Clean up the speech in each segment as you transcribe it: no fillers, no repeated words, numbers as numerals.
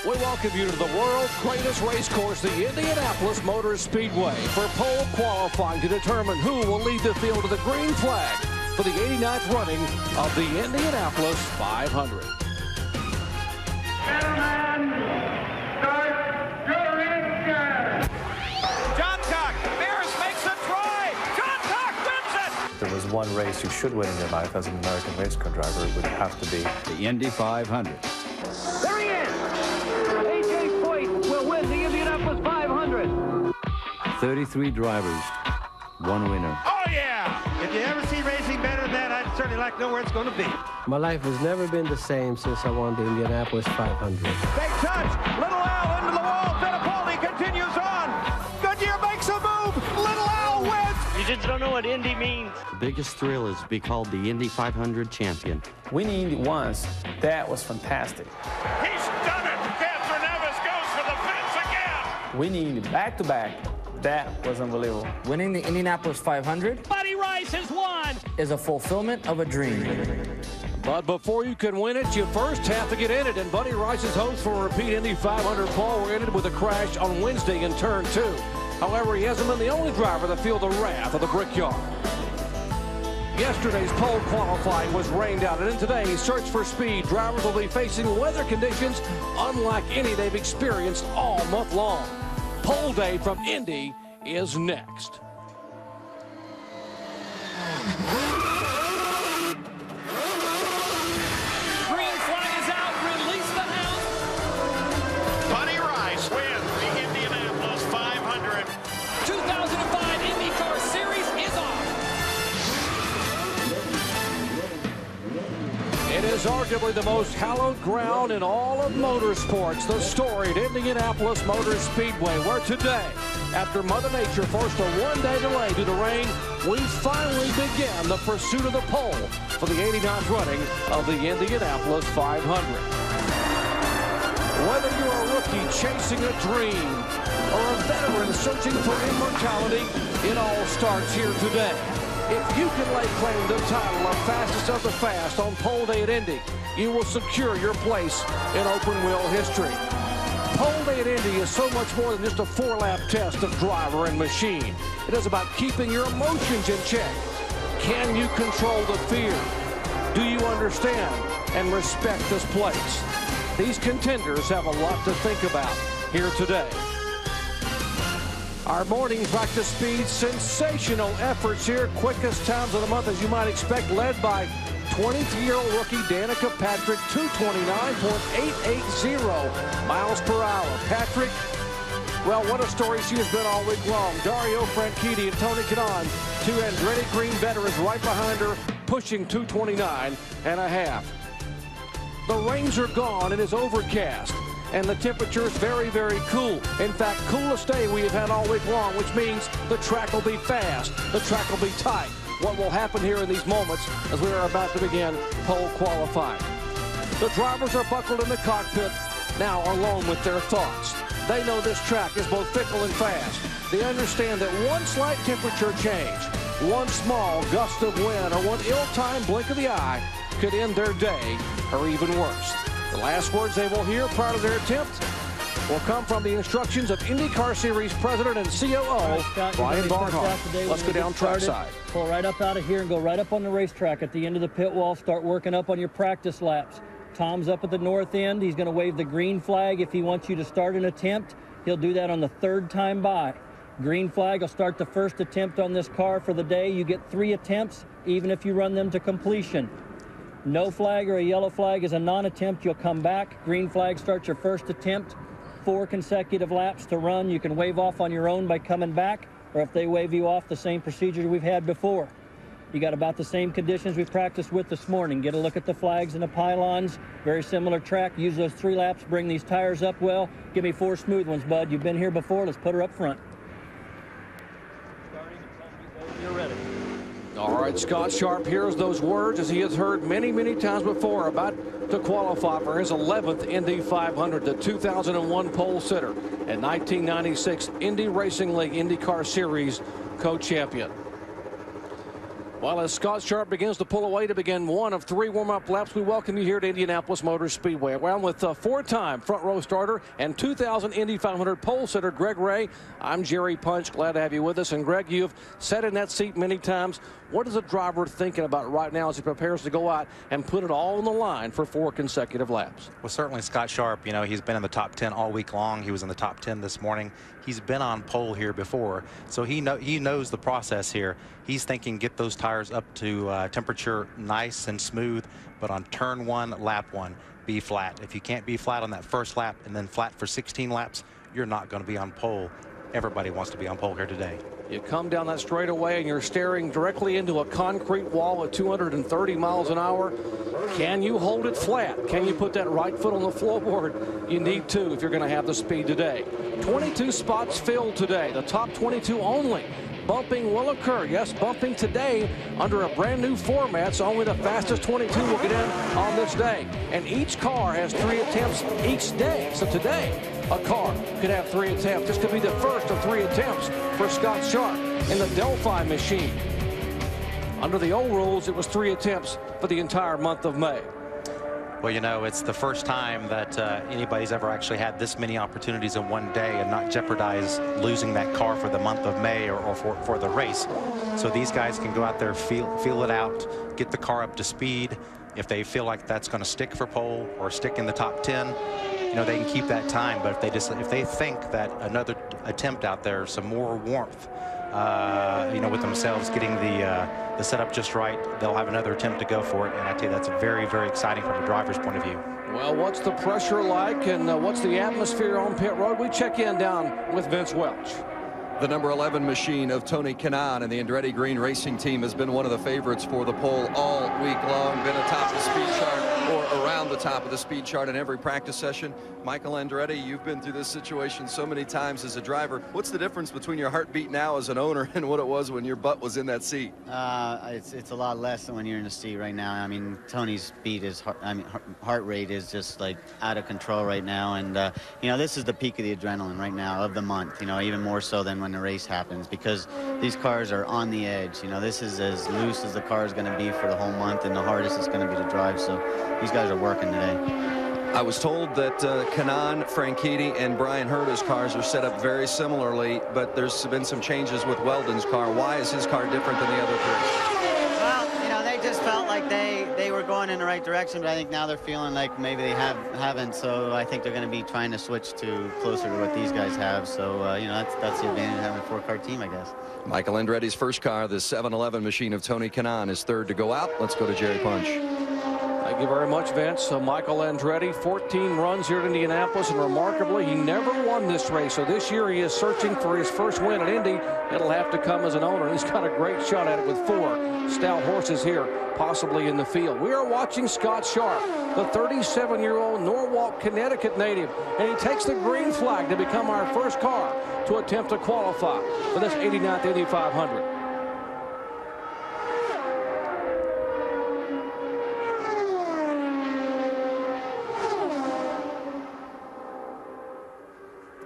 We welcome you to the world's greatest race course, the Indianapolis Motor Speedway, for pole qualifying to determine who will lead the field to the green flag for the 89th running of the Indianapolis 500. Gentlemen, start your engine. John Cock, Mears makes a try. John Cock wins it. If there was one race you should win in your life as an American race car driver, it would have to be the Indy 500. There he is. A.J. Foyt will win the Indianapolis 500. 33 drivers, one winner. Oh, yeah. If you ever see racing better than that, I'd certainly like to know where it's going to be. My life has never been the same since I won the Indianapolis 500. Big touch. Little Al into the wall. Fittipaldi continues on. Goodyear makes a move. Little Al wins. You just don't know what Indy means. The biggest thrill is to be called the Indy 500 champion. Winning Indy once, that was fantastic. He's done it. Catherine Nevis goes for the fence again. Winning Indy back-to-back, that was unbelievable. Winning the Indianapolis 500 Buddy Rice has won. is a fulfillment of a dream. But before you can win it, you first have to get in it. And Buddy Rice's hopes for a repeat Indy 500 pole were ended with a crash on Wednesday in turn 2. However, he hasn't been the only driver to feel the wrath of the Brickyard. Yesterday's pole qualifying was rained out, and in today's search for speed, drivers will be facing weather conditions unlike any they've experienced all month long. Pole Day from Indy is next. Green flag is out. Release the hound. Buddy Rice wins the Indianapolis 500. 2005 IndyCar Series is on. It is arguably the most hallowed ground in all of motorsports, the storied Indianapolis Motor Speedway, where today, after Mother Nature forced a one-day delay due to rain, we finally begin the pursuit of the pole for the 89th running of the Indianapolis 500. Whether you're a rookie chasing a dream or a veteran searching for immortality, it all starts here today. If you can lay claim to the title of fastest of the fast on Pole Day at Indy, you will secure your place in open-wheel history. Pole Day at Indy is so much more than just a 4-lap test of driver and machine. It is about keeping your emotions in check. Can you control the fear? Do you understand and respect this place? These contenders have a lot to think about here today. Our morning's back to speed, sensational efforts here. Quickest times of the month, as you might expect, led by 23-year-old rookie Danica Patrick, 229.880 miles per hour. Patrick, well, what a story she has been all week long. Dario Franchitti and Tony Kanaan, two Andretti Green veterans right behind her, pushing 229.5. The rains are gone. It is overcast, and the temperature is very, very cool. In fact, coolest day we have had all week long, which means the track will be fast, the track will be tight. What will happen here in these moments as we are about to begin pole qualifying? The drivers are buckled in the cockpit, now alone with their thoughts. They know this track is both fickle and fast. They understand that one slight temperature change, one small gust of wind, or one ill-timed blink of the eye could end their day, or even worse. The last words they will hear prior to their attempt will come from the instructions of IndyCar Series President and COO, Brian Barnhart. Let's go down trackside. Pull right up out of here and go right up on the racetrack at the end of the pit wall. Start working up on your practice laps. Tom's up at the north end. He's going to wave the green flag if he wants you to start an attempt. He'll do that on the 3rd time by. Green flag will start the first attempt on this car for the day. You get 3 attempts, even if you run them to completion. No flag or a yellow flag is a non-attempt. You'll come back. Green flag starts your first attempt. 4 consecutive laps to run. You can wave off on your own by coming back, or if they wave you off, the same procedure we've had before. You got about the same conditions we practiced with this morning. Get a look at the flags and the pylons. Very similar track. Use those 3 laps. Bring these tires up well. Give me 4 smooth ones, bud. You've been here before. Let's put her up front. Starting and tell me when you're ready. All right, Scott Sharp hears those words as he has heard many, many times before about to qualify for his 11th Indy 500, the 2001 pole sitter and 1996 Indy Racing League IndyCar Series co-champion. Well, as Scott Sharp begins to pull away to begin one of 3 warm-up laps, we welcome you here to Indianapolis Motor Speedway. Well, with 4-time front row starter and 2000 Indy 500 pole sitter Greg Ray, I'm Jerry Punch. Glad to have you with us. And Greg, you've sat in that seat many times. What is a driver thinking about right now as he prepares to go out and put it all on the line for 4 consecutive laps? Well, certainly Scott Sharp, you know, he's been in the top 10 all week long. He was in the top 10 this morning. He's been on pole here before, so he knows the process here. He's thinking get those tires up to temperature nice and smooth, but on turn 1, lap 1, be flat. If you can't be flat on that first lap and then flat for 16 laps, you're not going to be on pole. Everybody wants to be on pole here today. You come down that straightaway and you're staring directly into a concrete wall at 230 miles an hour. Can you hold it flat? Can you put that right foot on the floorboard? You need to if you're going to have the speed today. 22 spots filled today, the top 22 only. Bumping will occur. Yes, bumping today under a brand new format, so only the fastest 22 will get in on this day. And each car has 3 attempts each day. So today, a car could have 3 attempts. This could be the first of 3 attempts for Scott Sharp in the Delphi machine. Under the old rules, it was 3 attempts for the entire month of May. Well, you know, it's the first time that anybody's ever actually had this many opportunities in one day and not jeopardize losing that car for the month of May or for the race. So these guys can go out there, feel it out, get the car up to speed. If they feel like that's going to stick for pole or stick in the top 10, you know, they can keep that time. But if they think that another attempt out there, some more warmth, you know, with themselves getting the setup just right, they'll have another attempt to go for it. And I tell you, that's very, very exciting from a driver's point of view. Well, what's the pressure like and what's the atmosphere on pit road? We check in down with Vince Welch. The number 11 machine of Tony Kanaan and the Andretti Green Racing Team has been one of the favorites for the pole all week long. Been atop the speed chart or around the top of the speed chart in every practice session. Michael Andretti, you've been through this situation so many times as a driver. What's the difference between your heartbeat now as an owner and what it was when your butt was in that seat? It's a lot less than when you're in the seat right now. I mean, Tony's beat is, heart rate is just like out of control right now. And, you know, this is the peak of the adrenaline right now of the month, you know, even more so than when the race happens, because these cars are on the edge. You know, this is as loose as the car is going to be for the whole month, and the hardest it's going to be to drive. So these guys are working today. I was told that Kanaan, Franchitti, and Brian Herta's cars are set up very similarly, but there's been some changes with Weldon's car. Why is his car different than the other 3? Well, you know, they just felt like they were going in the right direction, but I think now they're feeling like maybe they haven't. So I think they're going to be trying to switch to closer to what these guys have. So, you know, that's the advantage of having a 4-car team, I guess. Michael Andretti's first car, the 711 machine of Tony Kanaan, is 3rd to go out. Let's go to Jerry Punch. Thank you very much, Vince. Michael Andretti, 14 runs here at Indianapolis, and remarkably, he never won this race. So this year he is searching for his first win at Indy. It'll have to come as an owner. He's got a great shot at it with 4 stout horses here, possibly in the field. We are watching Scott Sharp, the 37-year-old Norwalk, Connecticut native, and he takes the green flag to become our first car to attempt to qualify for this 89th Indy 500.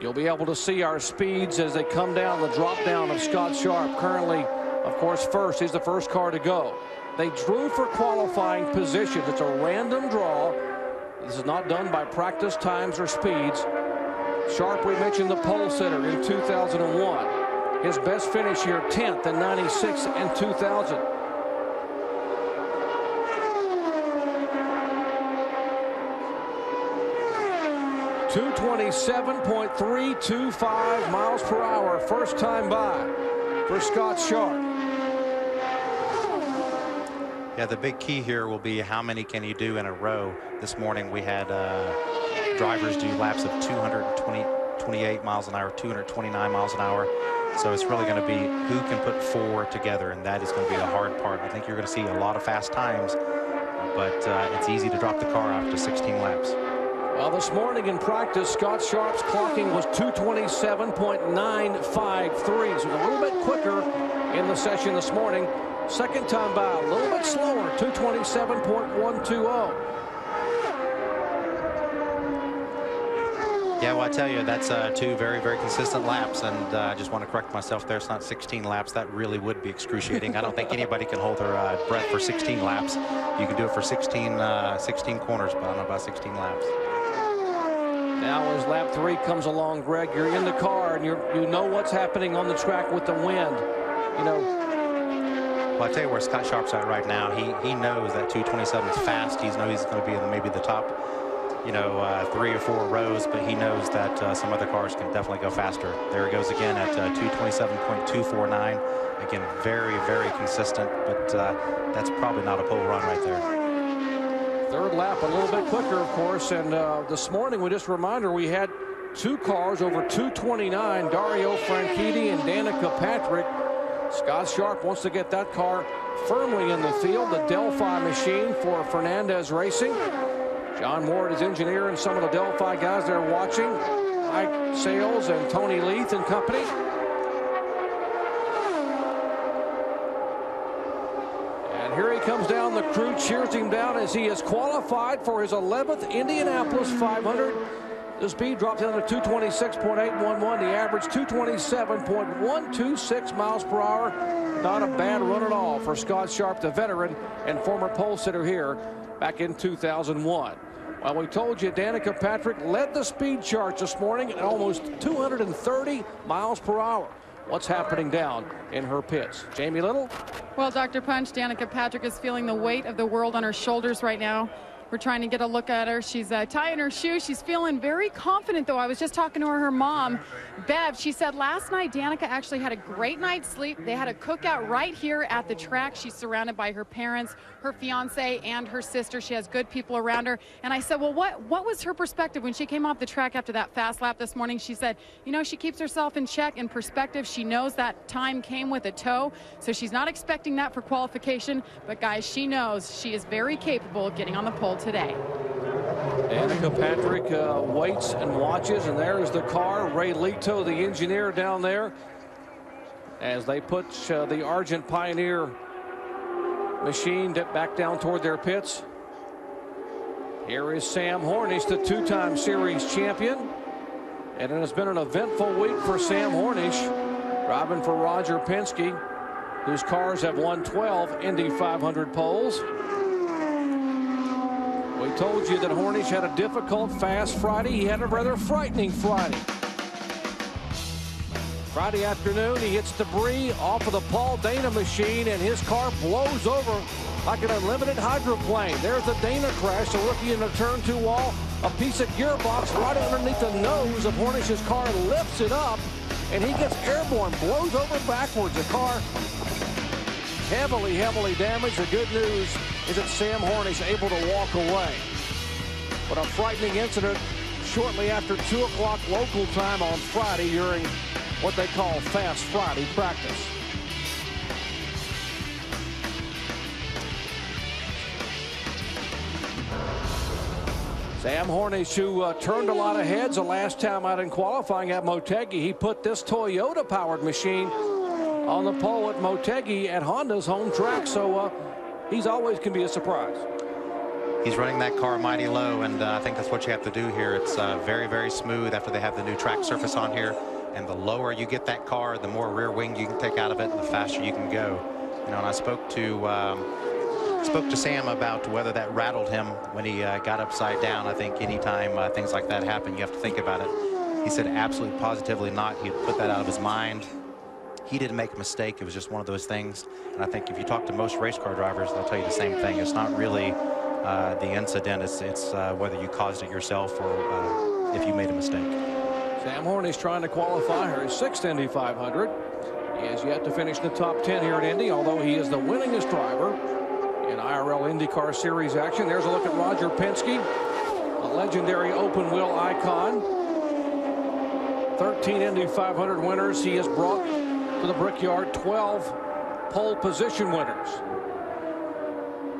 You'll be able to see our speeds as they come down the drop down of Scott Sharp. Currently, of course, first. He's the first car to go. They drew for qualifying positions. It's a random draw. This is not done by practice times or speeds. Sharp, we mentioned the pole sitter in 2001. His best finish here, 10th in 96 and 2000. .325 miles per hour, first time by for Scott Sharp. Yeah, the big key here will be how many can you do in a row. This morning we had drivers do laps of 228 miles an hour, 229 miles an hour. So it's really going to be who can put 4 together, and that is going to be the hard part. I think you're going to see a lot of fast times, but it's easy to drop the car after 16 laps. Well, this morning in practice, Scott Sharp's clocking was 227.953. So a little bit quicker in the session this morning. Second time by, a little bit slower, 227.120. Yeah, well, I tell you, that's 2 very, very consistent laps, and I just want to correct myself there. It's not 16 laps. That really would be excruciating. I don't think anybody can hold their breath for 16 laps. You can do it for 16 corners, but I don't know about 16 laps. Now as lap 3 comes along, Greg, you're in the car, and you know what's happening on the track with the wind. You know. Well, I tell you where Scott Sharp's at right now. He knows that 227 is fast. He knows he's going to be in maybe the top, 3 or 4 rows, but he knows that some other cars can definitely go faster. There he goes again at 227.249. Again, very, very consistent, but that's probably not a pole run right there. Third lap a little bit quicker, of course, and this morning, we just reminder, we had 2 cars over 229, Dario Franchitti and Danica Patrick. Scott Sharp wants to get that car firmly in the field, the Delphi machine for Fernandez Racing. John Ward is engineer, and some of the Delphi guys there watching, Mike Sales and Tony Leith and company. And here he comes down. The crew cheers him down as he is qualified for his 11th Indianapolis 500. The speed dropped down to 226.811. The average 227.126 miles per hour. Not a bad run at all for Scott Sharp, the veteran and former pole sitter here back in 2001. Well, we told you Danica Patrick led the speed charts this morning at almost 230 miles per hour. What's happening down in her pits? Jamie Little? Well, Dr. Punch, Danica Patrick is feeling the weight of the world on her shoulders right now. We're trying to get a look at her. She's tying her shoes. She's feeling very confident, though. I was just talking to her mom, Bev. She said last night Danica actually had a great night's sleep. They had a cookout right here at the track. She's surrounded by her parents, her fiance, and her sister. She has good people around her. And I said, well, what was her perspective when she came off the track after that fast lap this morning? She said, she keeps herself in check, in perspective. She knows that time came with a tow, so she's not expecting that for qualification. But, guys, she knows she is very capable of getting on the pole today. Danica Patrick waits and watches, and there is the car. Ray Lito, the engineer, down there as they put the Argent Pioneer machine back down toward their pits. Here is Sam Hornish, the 2-time series champion, and it has been an eventful week for Sam Hornish, driving for Roger Penske, whose cars have won 12 Indy 500 poles. We told you that Hornish had a difficult, fast Friday. He had a rather frightening Friday. Friday afternoon, he hits debris off of the Paul Dana machine, and his car blows over like an unlimited hydroplane. There's the Dana crash, the rookie in the turn 2 wall. A piece of gearbox right underneath the nose of Hornish's car lifts it up, and he gets airborne, blows over backwards. The car heavily, heavily damaged. The good news is that Sam Hornish able to walk away. But a frightening incident shortly after 2 o'clock local time on Friday during what they call Fast Friday practice. Sam Hornish, who turned a lot of heads the last time out in qualifying at Motegi, he put this Toyota-powered machine on the pole at Motegi at Honda's home track, so he's always can be a surprise. He's running that car mighty low, and I think that's what you have to do here. It's very, very smooth after they have the new track surface on here, and the lower you get that car, the more rear wing you can take out of it, and the faster you can go. And I spoke to Sam about whether that rattled him when he got upside down. I think anytime things like that happen, you have to think about it. He said absolutely positively not. He'd put that out of his mind. He didn't make a mistake. It was just one of those things. And I think if you talk to most race car drivers, they'll tell you the same thing. It's not really the incident. It's whether you caused it yourself or if you made a mistake. Sam Hornish trying to qualify her 6th Indy 500. He has yet to finish the top 10 here at Indy, although he is the winningest driver in IRL IndyCar Series action. There's a look at Roger Penske, a legendary open wheel icon. 13 Indy 500 winners. He has brought to the Brickyard 12 pole position winners.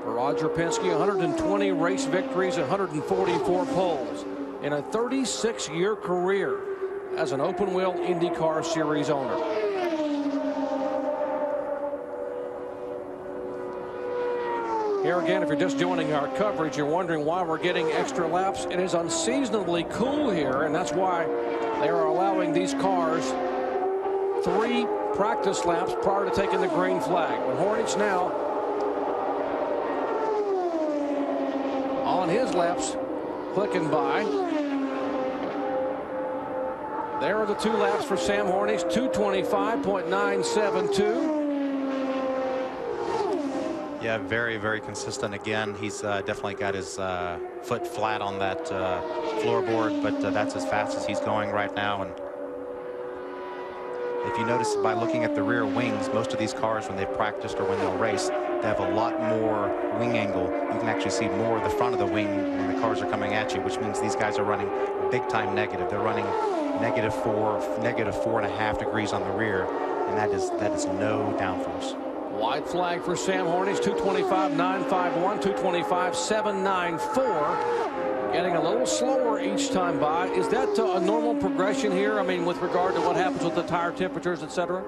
For Roger Penske, 120 race victories, 144 poles in a 36-year career as an open wheel IndyCar Series owner. Here again, if you're just joining our coverage, you're wondering why we're getting extra laps. It is unseasonably cool here, and that's why they are allowing these cars 3 practice laps prior to taking the green flag. But Hornish now on his laps, clicking by. There are the 2 laps for Sam Hornish, 225.972. Yeah, very, very consistent. Again, he's definitely got his foot flat on that floorboard, but that's as fast as he's going right now. And if you notice by looking at the rear wings, most of these cars, when they've practiced or when they'll race, they have a lot more wing angle. You can actually see more of the front of the wing when the cars are coming at you, which means these guys are running big time negative. They're running -4, -4.5 degrees on the rear, and that is no downforce. White flag for Sam Hornish, 225.951, 225.794. Getting a little slower each time by. Is that a normal progression here? I mean, with regard to what happens with the tire temperatures, etc.?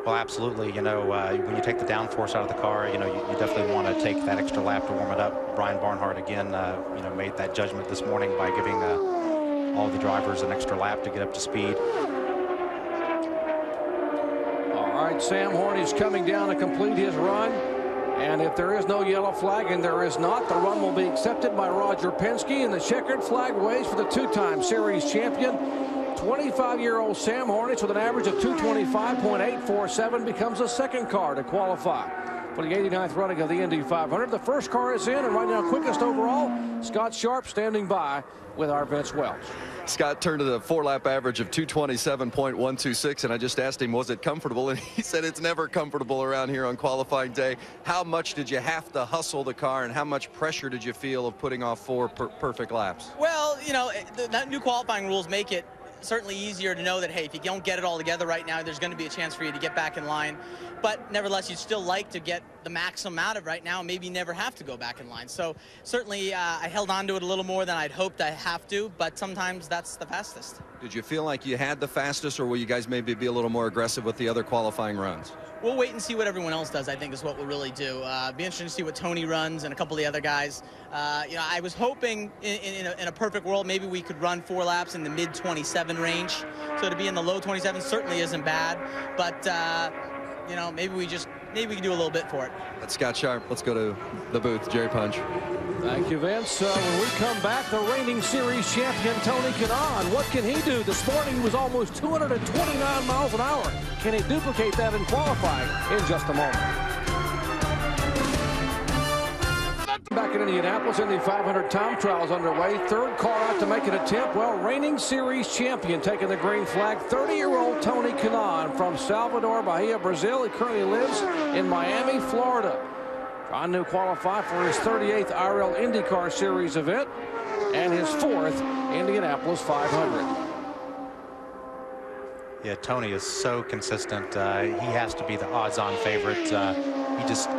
Well, absolutely. You know, when you take the downforce out of the car, you know, you definitely want to take that extra lap to warm it up. Brian Barnhart again, you know, made that judgment this morning by giving all the drivers an extra lap to get up to speed. All right, Sam Hornish coming down to complete his run. And if there is no yellow flag, and there is not, the run will be accepted by Roger Penske, and the checkered flag waves for the 2-time series champion. 25-year-old Sam Hornish with an average of 225.847 becomes the second car to qualify for the 89th running of the Indy 500. The first car is in, and right now quickest overall, Scott Sharp standing by with our Vince Welch. Scott turned to the 4-lap average of 227.126, and I just asked him, was it comfortable? And he said it's never comfortable around here on qualifying day. How much did you have to hustle the car, and how much pressure did you feel of putting off 4 perfect laps? Well, you know, the new qualifying rules make it certainly easier to know that, hey, if you don't get it all together right now, there's going to be a chance for you to get back in line. But nevertheless, you'd still like to get the maximum out of right now and maybe never have to go back in line. So certainly I held on to it a little more than I'd hoped I have to, but sometimes that's the fastest. Did you feel like you had the fastest, or will you guys maybe be a little more aggressive with the other qualifying runs? We'll wait and see what everyone else does, I think, is what we'll really do. Be interesting to see what Tony runs and a couple of the other guys. You know, I was hoping in a perfect world maybe we could run 4 laps in the mid-27 range. So to be in the low 27 certainly isn't bad. But, you know, maybe we can do a little bit for it. That's Scott Sharp. Let's go to the booth. Jerry Punch. Thank you, Vince. When we come back, the reigning series champion, Tony Kanaan. What can he do? This morning he was almost 229 miles an hour. Can he duplicate that in qualifying? In just a moment. Back in Indianapolis, Indy 500 time trials underway. 3rd car out to make an attempt. Well, reigning series champion taking the green flag. 30-year-old Tony Kanaan from Salvador Bahia, Brazil. He currently lives in Miami, Florida. Trying to qualify for his 38th IRL IndyCar Series event and his 4th Indianapolis 500. Yeah, Tony is so consistent. He has to be the odds-on favorite.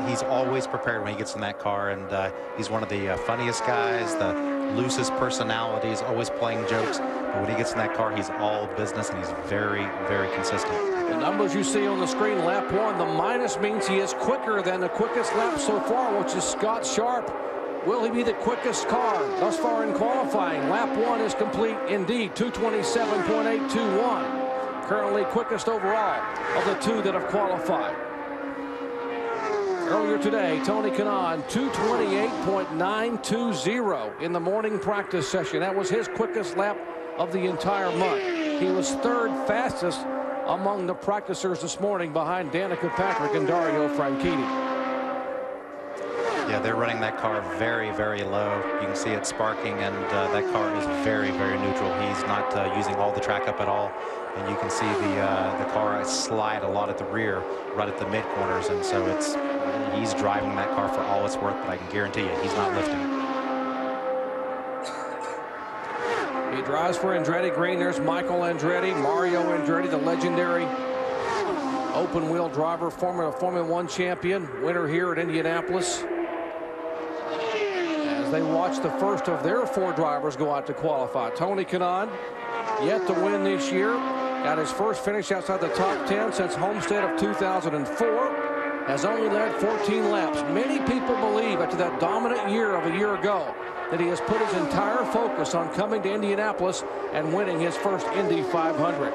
He's always prepared when he gets in that car, and he's one of the funniest guys, the loosest personalities, always playing jokes. But when he gets in that car, he's all business, and he's very, very consistent. The numbers you see on the screen, lap 1, the minus means he is quicker than the quickest lap so far, which is Scott Sharp. Will he be the quickest car thus far in qualifying? Lap 1 is complete indeed, 227.821. Currently quickest overall of the 2 that have qualified. Earlier today, Tony Kanaan, 228.920 in the morning practice session. That was his quickest lap of the entire month. He was 3rd fastest among the practicers this morning behind Danica Patrick and Dario Franchitti. Yeah, they're running that car very, very low. You can see it sparking, and that car is very, very neutral. He's not using all the track up at all. And you can see the car slide a lot at the rear, right at the mid corners, and so he's driving that car for all it's worth, but I can guarantee you he's not lifting. He drives for Andretti Green. There's Michael Andretti, Mario Andretti, the legendary open wheel driver, former Formula 1 champion, winner here at Indianapolis. As they watch the first of their 4 drivers go out to qualify. Tony Kanaan, yet to win this year. Got his first finish outside the top 10 since Homestead of 2004. has only led 14 laps. Many people believe after that dominant year of a year ago that he has put his entire focus on coming to Indianapolis and winning his first Indy 500.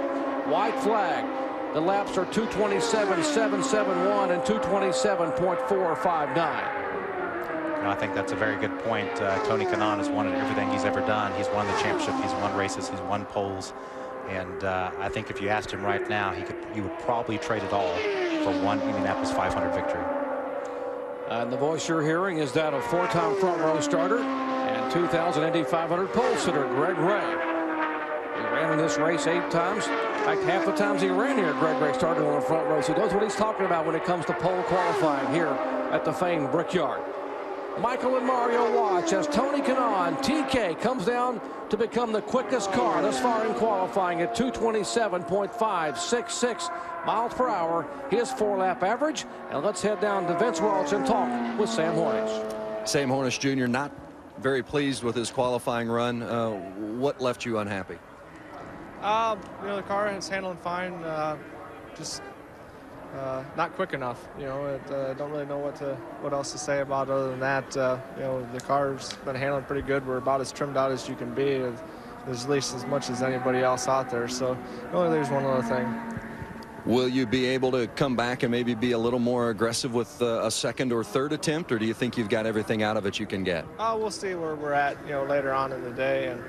White flag. The laps are 2:27.771 and 2:27.459. I think that's a very good point. Tony Kanaan has won everything he's ever done. He's won the championship. He's won races. He's won poles. And I think if you asked him right now, he would probably trade it all for one Indianapolis 500 victory. And the voice you're hearing is that of four-time front row starter and 2000 Indy 500 pole sitter Greg Ray. He ran in this race 8 times. In fact, half the times he ran here, Greg Ray started on the front row. So he knows what he's talking about when it comes to pole qualifying here at the famed Brickyard. Michael and Mario watch as Tony Kanaan, TK, comes down to become the quickest car thus far in qualifying at 2:27.566 miles per hour. His 4-lap average. And let's head down to Vince Welch and talk with Sam Hornish. Sam Hornish Jr. not very pleased with his qualifying run. What left you unhappy? The car is handling fine. Just not quick enough. Don't really know what else to say about it other than that. The car's been handling pretty good. We're about as trimmed out as you can be. There's at least as much as anybody else out there. So there's one other thing. Will you be able to come back and maybe be a little more aggressive with a second or third attempt, or do you think you've got everything out of it you can get? We'll see where we're at, later on in the day. And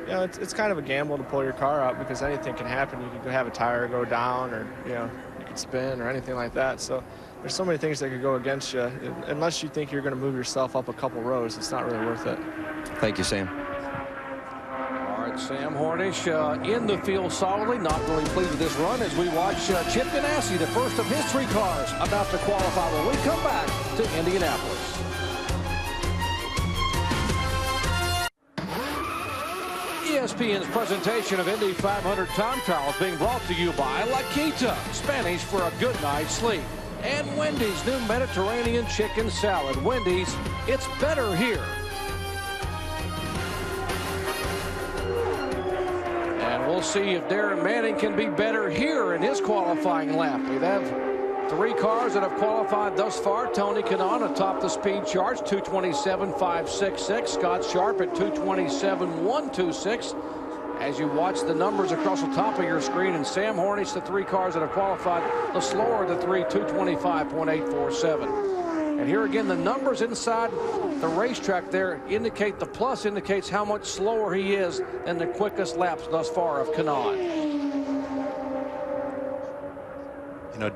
it's kind of a gamble to pull your car out because anything can happen. You could have a tire go down, or you could spin or anything like that. So there's so many things that could go against you. Unless you think you're going to move yourself up a couple rows, it's not really worth it. Thank you, Sam. All right, Sam Hornish in the field solidly, not really pleased with this run as we watch Chip Ganassi, the first of his 3 cars, about to qualify when we come back to Indianapolis. ESPN's presentation of Indy 500 time trials being brought to you by La Quinta, Spanish for a good night's sleep, and Wendy's new Mediterranean chicken salad. Wendy's, it's better here. And we'll see if Darren Manning can be better here in his qualifying lap. We have 3 cars that have qualified thus far. Tony Kanaan atop the speed charts, 2:27.566. Scott Sharp at 2:27.126. As you watch the numbers across the top of your screen, and Sam Hornish, the 3 cars that have qualified, the slower of the 3, 2:25.847. And here again, the numbers inside the racetrack there indicate, the plus indicates how much slower he is than the quickest laps thus far of Kanaan.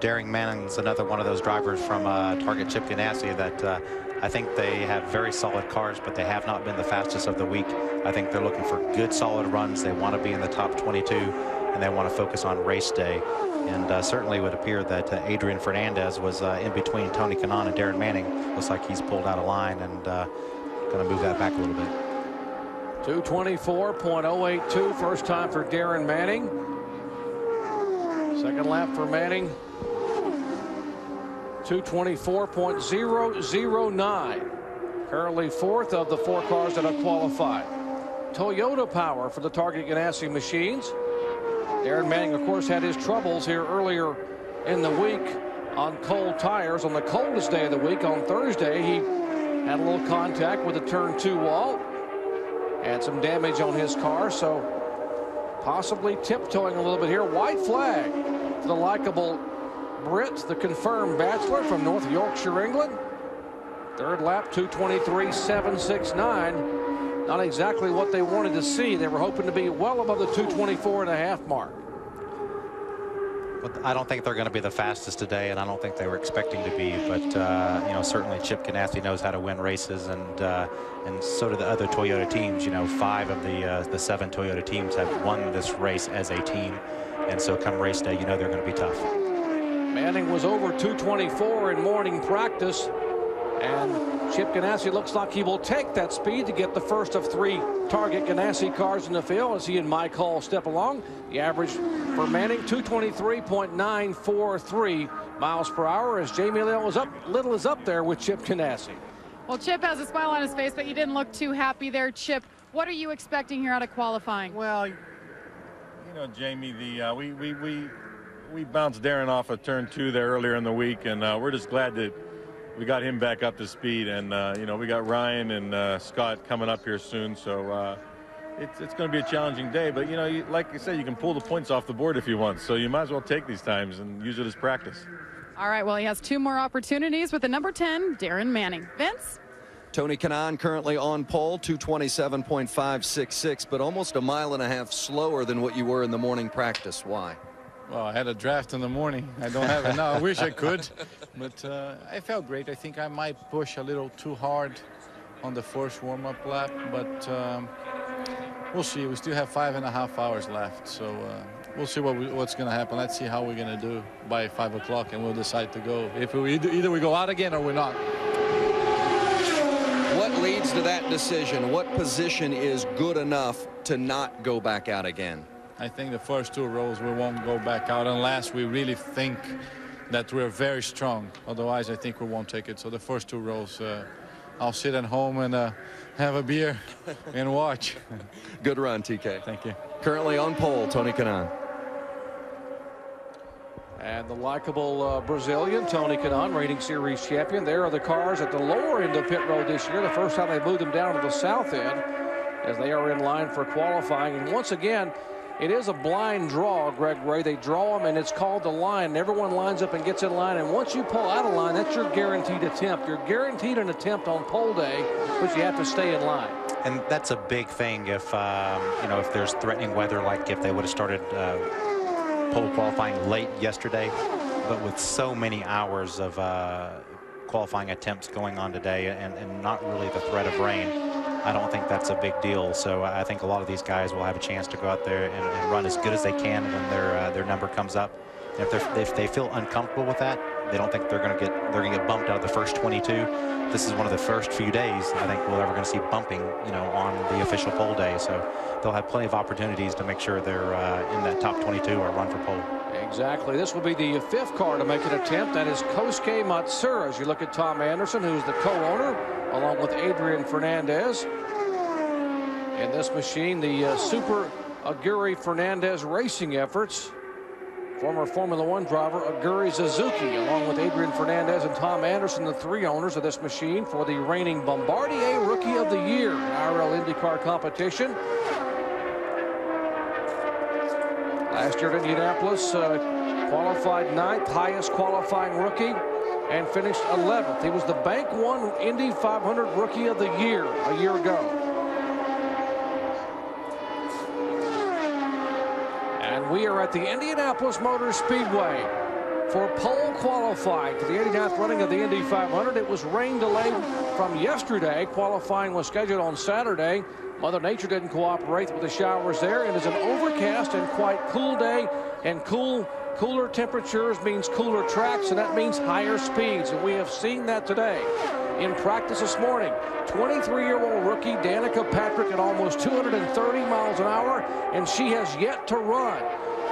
Darren Manning's another one of those drivers from Target Chip Ganassi that I think they have very solid cars, but they have not been the fastest of the week. I think they're looking for good, solid runs. They want to be in the top 22, and they want to focus on race day. And certainly would appear that Adrian Fernandez was in between Tony Kanaan and Darren Manning. Looks like he's pulled out of line and going to move that back a little bit. 2:24.082, first time for Darren Manning. Second lap for Manning. 2:24.009. Currently 4th of the 4 cars that have qualified. Toyota power for the Target Ganassi machines. Darren Manning, of course, had his troubles here earlier in the week on cold tires. On the coldest day of the week, on Thursday, he had a little contact with the turn 2 wall. Had some damage on his car, so possibly tiptoeing a little bit here. White flag for the likable Brit, the confirmed bachelor from North Yorkshire, England. Third lap, 2:23.769. Not exactly what they wanted to see. They were hoping to be well above the 2:24.5 mark. But I don't think they're going to be the fastest today, and I don't think they were expecting to be. But certainly Chip Ganassi knows how to win races, and so do the other Toyota teams. 5 of the 7 Toyota teams have won this race as a team, and so come race day, they're going to be tough. Manning was over 2:24 in morning practice, and Chip Ganassi looks like he will take that speed to get the first of 3 Target Ganassi cars in the field as he and Mike Hall step along. The average for Manning, 2:23.943 miles per hour, as Jamie Little is up there with Chip Ganassi. Well, Chip has a smile on his face, but you didn't look too happy there, Chip. What are you expecting here out of qualifying? Well, Jamie, we bounced Darren off of turn 2 there earlier in the week, and we're just glad that we got him back up to speed. And you know, we got Ryan and Scott coming up here soon, so it's going to be a challenging day. But you know, like I said, you can pull the points off the board if you want, so you might as well take these times and use it as practice. All right, well, he has 2 more opportunities with the number 10, Darren Manning. Vince? Tony Kanaan currently on pole, 2:27.566, but almost a mile and a half slower than what you were in the morning practice. Why? Well, I had a draft in the morning. I don't have it now. I wish I could, but I felt great. I think I might push a little too hard on the first warm-up lap, but we'll see. We still have 5.5 hours left, so we'll see what's going to happen. Let's see how we're going to do by 5 o'clock, and we'll decide to go. If we either we go out again or we're not. What leads to that decision? What position is good enough to not go back out again? I think the first 2 rows we won't go back out unless we really think that we're very strong. Otherwise, I think we won't take it. So the first 2 rows, I'll sit at home and have a beer and watch. Good run, TK. Thank you. Currently on pole, Tony Kanaan. And the likable Brazilian, Tony Kanaan, reigning series champion. There are the cars at the lower end of pit road this year. The first time they moved them down to the south end as they are in line for qualifying. And once again, it is a blind draw, Greg Ray. They draw them, and it's called the line. Everyone lines up and gets in line. And once you pull out of line, that's your guaranteed attempt. You're guaranteed an attempt on pole day, but you have to stay in line. And that's a big thing if, you know, if there's threatening weather, like if they would have started pole qualifying late yesterday, but with so many hours of qualifying attempts going on today and not really the threat of rain, I don't think that's a big deal. So I think a lot of these guys will have a chance to go out there and run as good as they can when their number comes up. And if they feel uncomfortable with that, they don't think they're going to get bumped out of the first 22. This is one of the first few days I think we're ever going to see bumping, you know, on the official pole day. So they'll have plenty of opportunities to make sure they're in that top 22 or run for pole. Exactly. This will be the 5th car to make an attempt. That is Kosuke Matsuura. As you look at Tom Anderson, who's the co-owner, along with Adrian Fernandez. In this machine, the Super Aguri Fernandez racing efforts. Former Formula One driver Aguri Suzuki, along with Adrian Fernandez and Tom Anderson, the 3 owners of this machine for the reigning Bombardier Rookie of the Year in IRL IndyCar competition. Last year at Indianapolis, qualified 9th, highest qualifying rookie, and finished 11th. He was the Bank One Indy 500 Rookie of the Year a year ago. And we are at the Indianapolis Motor Speedway for pole qualifying for the 89th running of the Indy 500. It was rain delayed from yesterday. Qualifying was scheduled on Saturday. Mother Nature didn't cooperate with the showers there. It is an overcast and quite cool day, and cooler temperatures means cooler tracks, and that means higher speeds. And we have seen that today in practice this morning. 23-year-old rookie Danica Patrick at almost 230 miles an hour, and she has yet to run.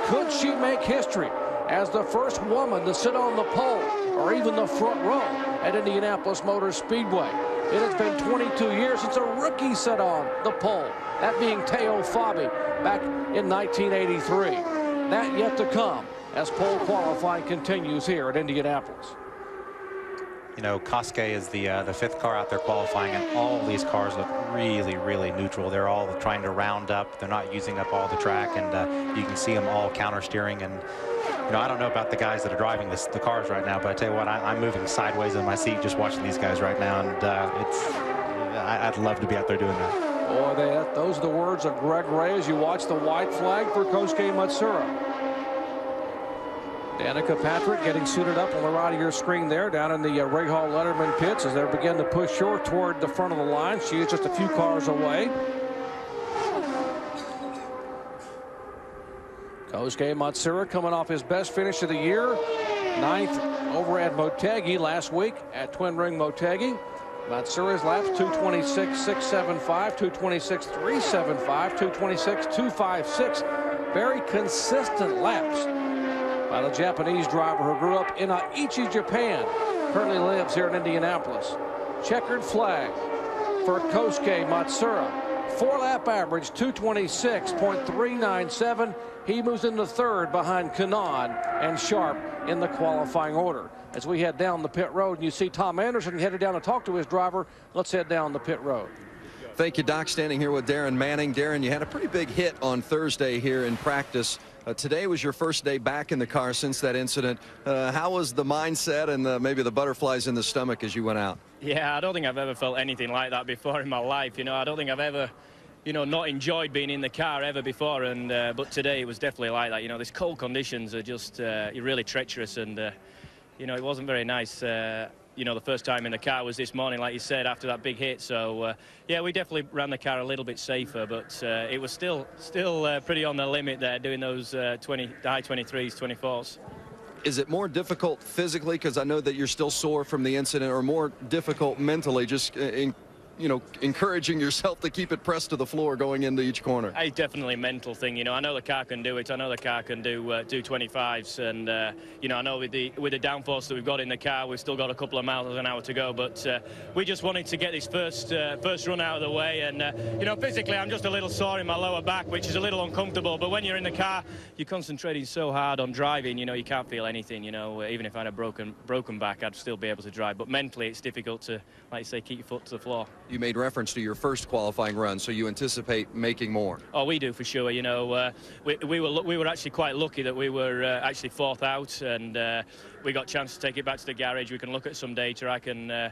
Could she make history as the first woman to sit on the pole or even the front row at Indianapolis Motor Speedway? It has been 22 years since a rookie sat on the pole, that being Teo Fabi back in 1983. That yet to come as pole qualifying continues here at Indianapolis. You know, Kosuke is the 5th car out there qualifying, and all these cars look really, really neutral. They're all trying to round up. They're not using up all the track, and you can see them all counter steering. And you know, I don't know about the guys that are driving the cars right now, but I tell you what, I'm moving sideways in my seat just watching these guys right now, and I'd love to be out there doing that. Boy, those are the words of Greg Ray as you watch the white flag for Kosuke Matsuura. Danica Patrick getting suited up on the right of your screen there down in the Ray Hall Letterman pits as they begin to push her toward the front of the line. She is just a few cars away. Kosuke Matsuura coming off his best finish of the year. 9th over at Motegi last week at Twin Ring Motegi. Matsuura's laps 226.675, 226.375, 226.256. Very consistent laps by the Japanese driver who grew up in Aichi, Japan. Currently lives here in Indianapolis. Checkered flag for Kosuke Matsuura. 4-lap average, 226.397. He moves into third behind Kanaan and Sharp in the qualifying order. As we head down the pit road, and you see Tom Anderson headed down to talk to his driver, let's head down the pit road. Thank you, Doc. Standing here with Darren Manning. Darren, you had a pretty big hit on Thursday here in practice. Today was your first day back in the car since that incident. How was the mindset and maybe the butterflies in the stomach as you went out? Yeah, I don't think I've ever felt anything like that before in my life. You know, I don't think I've ever, you know, not enjoyed being in the car ever before. And but today it was definitely like that. You know, these cold conditions are just really treacherous, and you know, it wasn't very nice. You know, the first time in the car was this morning, like you said, after that big hit. So, yeah, we definitely ran the car a little bit safer, but it was still pretty on the limit there, doing those high 23s, 24s. Is it more difficult physically, because I know that you're still sore from the incident, or more difficult mentally, just you know, encouraging yourself to keep it pressed to the floor going into each corner? It's definitely a mental thing. You know, I know the car can do it. I know the car can do 25s, and you know, I know with the downforce that we've got in the car, we've still got a couple of miles an hour to go. But we just wanted to get this first run out of the way, and you know, physically, I'm just a little sore in my lower back, which is a little uncomfortable. But when you're in the car, you're concentrating so hard on driving. You know, you can't feel anything. You know, even if I had a broken back, I'd still be able to drive. But mentally, it's difficult to, like you say, keep your foot to the floor. You made reference to your first qualifying run, so you anticipate making more? Oh, we do for sure. You know, we were actually quite lucky that we were actually fourth out, and we got a chance to take it back to the garage. We can look at some data. I can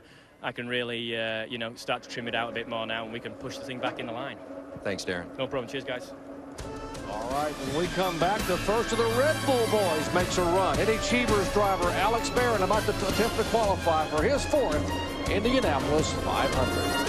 really, you know, start to trim it out a bit more now, and we can push the thing back in the line. Thanks, Darren. No problem. Cheers, guys. All right, when we come back, the first of the Red Bull boys makes a run. Eddie Cheever's driver, Alex Barron, about to attempt to qualify for his fourth Indianapolis 500.